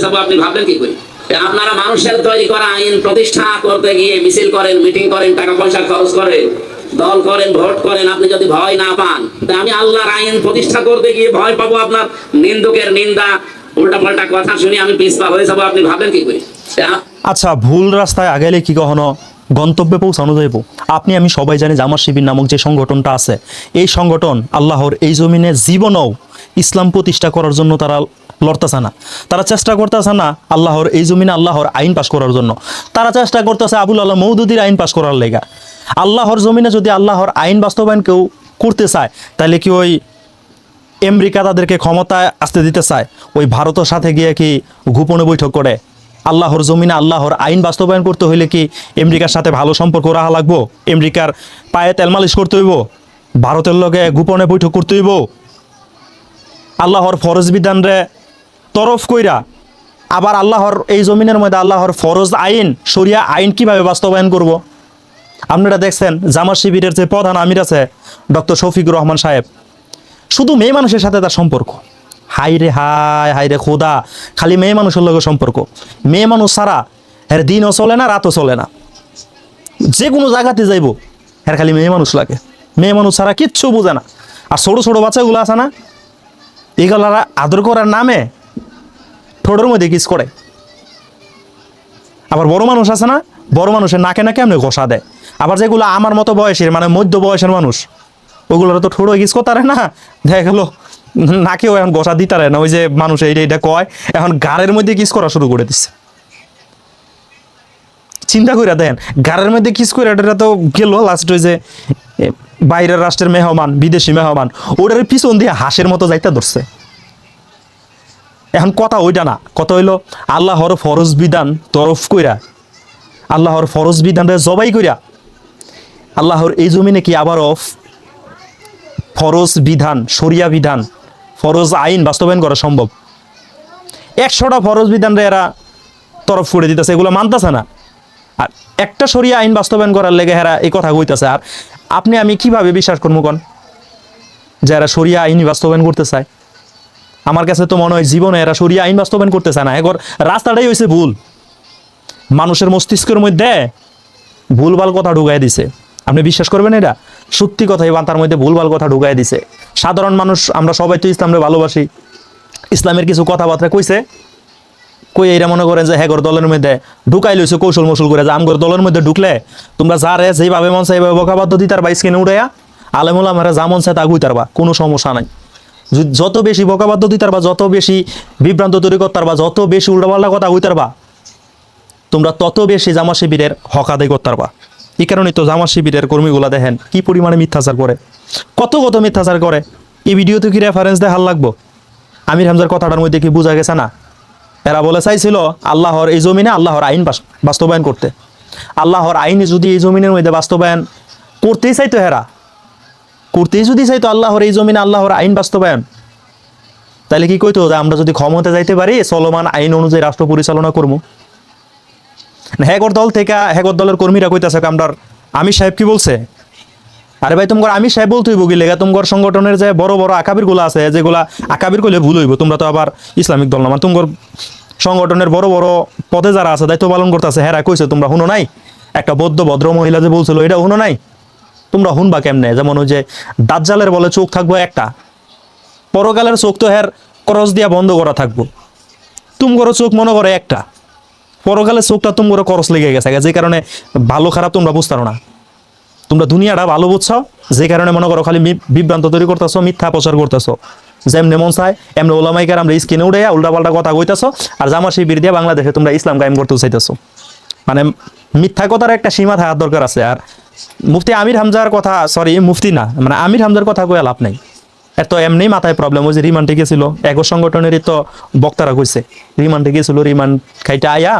যাবো আপনি ভাবলেন কি করে? আপনারা মানুষের তৈরি করা আইন প্রতিষ্ঠা করতে গিয়ে মিছিল করেন, মিটিং করেন, টাকা পয়সা খরচ করেন, দল করেন, ভোট করেন। আপনি যদি ভয় না পান, আমি আল্লাহর আইন প্রতিষ্ঠা করতে গিয়ে ভয় পাবো, আপনার নিন্দুকের নিন্দা, উল্টাপাল্টা কথা শুনে আমি পিছপা হয়ে যাবো, আপনি ভাবলেন কি করে? আচ্ছা, ভুল রাস্তায় আগেলে কি কখনো গন্তব্যে পৌঁছানো যাইব? আপনি আমি সবাই জানি জামাত শিবির নামক যে সংগঠনটা আছে, এই সংগঠন আল্লাহর এই জমিনে জীবনও ইসলাম প্রতিষ্ঠা করার জন্য তারা লড়তেছে না। তারা চেষ্টা করতেছে না আল্লাহর এই জমিনে আল্লাহর আইন পাশ করার জন্য। তারা চেষ্টা করতেছে আবুল আল্লাহ মওদুদির আইন পাশ করার লেগা। আল্লাহর জমিনে যদি আল্লাহর আইন বাস্তবায়ন কেউ করতে চায়, তাহলে কি ওই আমেরিকা তাদেরকে ক্ষমতায় আসতে দিতে চায়? ওই ভারতের সাথে গিয়ে কি গোপনে বৈঠক করে? আল্লাহর জমিনে আল্লাহর আইন বাস্তবায়ন করতে হইলে কি আমেরিকার সাথে ভালো সম্পর্ক রাখা লাগবো? আমেরিকার পায়ে তেল মালিশ করতে হইব? ভারতের লগে গোপনে বৈঠক করতে হইব? আল্লাহর ফরজ বিধানরে তরফ কইরা আবার আল্লাহর এই জমিনের মধ্যে আল্লাহর ফরজ আইন, শরিয়া আইন কিভাবে বাস্তবায়ন করব? আপনারা দেখছেন জামাত শিবিরের যে প্রধান আমির আছে ডক্টর শফিকুর রহমান সাহেব, শুধু মেয়ে মানুষের সাথে তার সম্পর্ক। হাইরে হায়, হাইরে খোদা, খালি মেয়ে মানুষের লগে সম্পর্ক। মেয়ে মানুষ ছাড়া এর দিনও চলে না, রাতও চলে না। যে কোনো জায়গাতে যাইব এর খালি মেয়ে মানুষ লাগে। মেয়ে মানুষ ছাড়া কিচ্ছু বোঝে না। আর ছোটো ছোটো বাচ্চাগুলো আছে না, এগুলারা আদর করার নামে ঠোঁটের মধ্যে কিস করে। আবার বড় মানুষ আছে না, বড় মানুষের নাকে নাকে এমনি ঘষা দেয়। আবার যেগুলো আমার মতো বয়সের, মানে মধ্য বয়সের মানুষ, ওগুলোর তো ঠোঁটো কিস করতে পারে না, দেখা গেলো নাকেও এখন ঘষা দিতে পারে না। ওই যে মানুষ এইটা কয়, এখন গাড়ের মধ্যে কিস করা শুরু করে দিচ্ছে। চিন্তা করে দেন, গাড়ের মধ্যে কিস করে এটা তো গেল লাস্ট। ওই যে বাইরের রাষ্ট্রের মেহমান, বিদেশি মেহমান, ওটার পিছন দিয়ে হাঁসের মতো যাইতে ধরছে। এখন কথা ওইটা না, কথা হইলো আল্লাহর ফরজ বিধান তরফ কইরা, আল্লাহর ফরজ বিধানটা জবাই কইরা আল্লাহর এই জমিনে কি আবারও ফরজ বিধান, শরিয়া বিধান, ফরজ আইন বাস্তবায়ন করা সম্ভব? 100টা ফরজ বিধানরে এরা তরফ করে দিতেছে, এগুলো মানতেছে না। আর একটা শরিয়া আইন বাস্তবায়ন করার লেগে এরা এই কথা কইতেছে। আর আপনি আমি কিভাবে বিশ্বাস করবো কোন যে এরা শরিয়া আইন বাস্তবায়ন করতে চায়? আমার কাছে তো মনে হয় জীবনে এরা শরিয়া আইন বাস্তবায়ন করতে চায় না। এগর রাস্তাটাই হয়েছে ভুল, মানুষের মস্তিষ্কের মধ্যে ভুলভাল কথা ঢুকাই দিছে। আপনি বিশ্বাস করবেন এটা সত্যি কথাই, তার মধ্যে ভুলভাল কথা ঢুকাই দিছে। সাধারণ মানুষ আমরা সবাই তো ইসলামকে ভালোবাসি, ইসলামের কিছু কথাবার্তা কইছে, কই এরা মনে করেন যে হ্যাগর দলের মধ্যে ঢুকাই লইছে কৌশল মৌসুল করে, যে আমগর দলের মধ্যে ঢুকলে তোমরা যারে যেভাবে মন চাই এইভাবে বকাবাদ্য দিতার বা স্ক্রিনে উঠাইয়া আলেমুল আমরা যা মন চায় তা গুইতার বা কোনো সমস্যা নাই। যত বেশি বকাবাদ্য দিতার বা যত বেশি বিভ্রান্ত তৈরি করতার বা যত বেশি উল্টাপাল্টা কথা হইতার বা তোমরা তত বেশি জামাত শিবিরের হক আদায় করতার বা। এই কারণেই তো জামাত শিবিরের কর্মীগুলা দেখেন কি পরিমাণে মিথ্যাচার করে, কত মিথ্যাচার করে। এই ভিডিওতে কি রেফারেন্স দেখার লাগবো? আমির হামজার কথাটার মধ্যে কি বোঝা গেছে না? এরা বলে চাইছিল আল্লাহর এই জমিনে আল্লাহর আইন বাস্তবায়ন করতে। আল্লাহর আইন যদি এই জমিনের মধ্যে বাস্তবায়ন করতেই চাইতো, হেরা করতেই যদি চাইতো আল্লাহর এই জমিনে আল্লাহর আইন বাস্তবায়ন, তাহলে কি কইতো যে আমরা যদি ক্ষমতা যাইতে পারি চলমান আইন অনুযায়ী রাষ্ট্র পরিচালনা করবো। হ্যাগর দল থেকে হ্যাগর দলের কর্মীরা কইতেছে আমরার আমির সাহেব কি বলছে? আরে ভাই, তোমার আমির সাহেব বলতে হইব কি লেগা? তোমার সংগঠনের যে বড় বড় আকাবির গুলো আছে, যেগুলা আকাবির কইলে ভুল হইব, তোমরা তো আবার ইসলামিক দল না। মানে তোমার সংগঠনের বড় বড় পদে যারা আছে, দায়িত্ব পালন করতেছে, হেরা কইছে তোমরা শুনো নাই? একটা বৌদ্ধ ভদ্র মহিলা যে বলছিল, এটা শুনো নাই? তোমরা শুনবা কেমনে? যেমন ওই যে দাজ্জালের বলে চোখ থাকবো একটা, পরকালের চোখ তো হের করস দিয়া বন্ধ করা থাকবো। তুমগরও চোখ মনে করে একটা, পরকালের চোখটা তুমগরও করস লেগে গেছে, যে কারণে ভালো খারাপ তোমরা বুঝতে পারো না। তোমরা দুনিয়াটা ভালো বুঝছো, যে কারণে মনে করো খালি বিভ্রান্ত তৈরি করতেছো, মিথ্যা প্রচার করতেছো। যেমনি মন চায় এমনি ওলামাইকার আমরা স্কিনে উঠে উল্টাপাল্টা কথা কইতেছো, আর জামাত শিবির দিয়ে বাংলাদেশে তোমরা ইসলাম কায়েম করতে চাইতেছো। মানে মিথ্যা কথার একটা সীমা থাকার দরকার আছে। আর মুফতি আমির হামজার কথা, সরি মুফতি না, মানে আমির হামজার কথা কয়ে লাভ নেই। এত এমনি মাথায় প্রবলেম। ওই যে রিমান্ডে গেছিল, এক সংগঠনেরই তো বক্তারা কইছে রিমান্ডে গেছিল, রিমান্ড খাইতে আয়া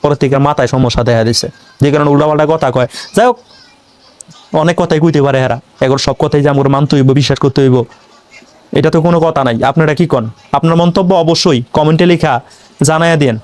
পরের থেকে মাথায় সমস্যা দেখা দিছে, যে কারণে উল্টাপাল্টা কথা কয়। যাই হোক, অনেক কথাই কইতে পারে হেরা, এগোর সব কথাই যে আমার মানতে হইব, বিশ্বাস করতে হইব, এটা তো কোনো কথা নাই। আপনারা কি কন? আপনার মন্তব্য অবশ্যই কমেন্টে লেখা জানাইয়া দিন।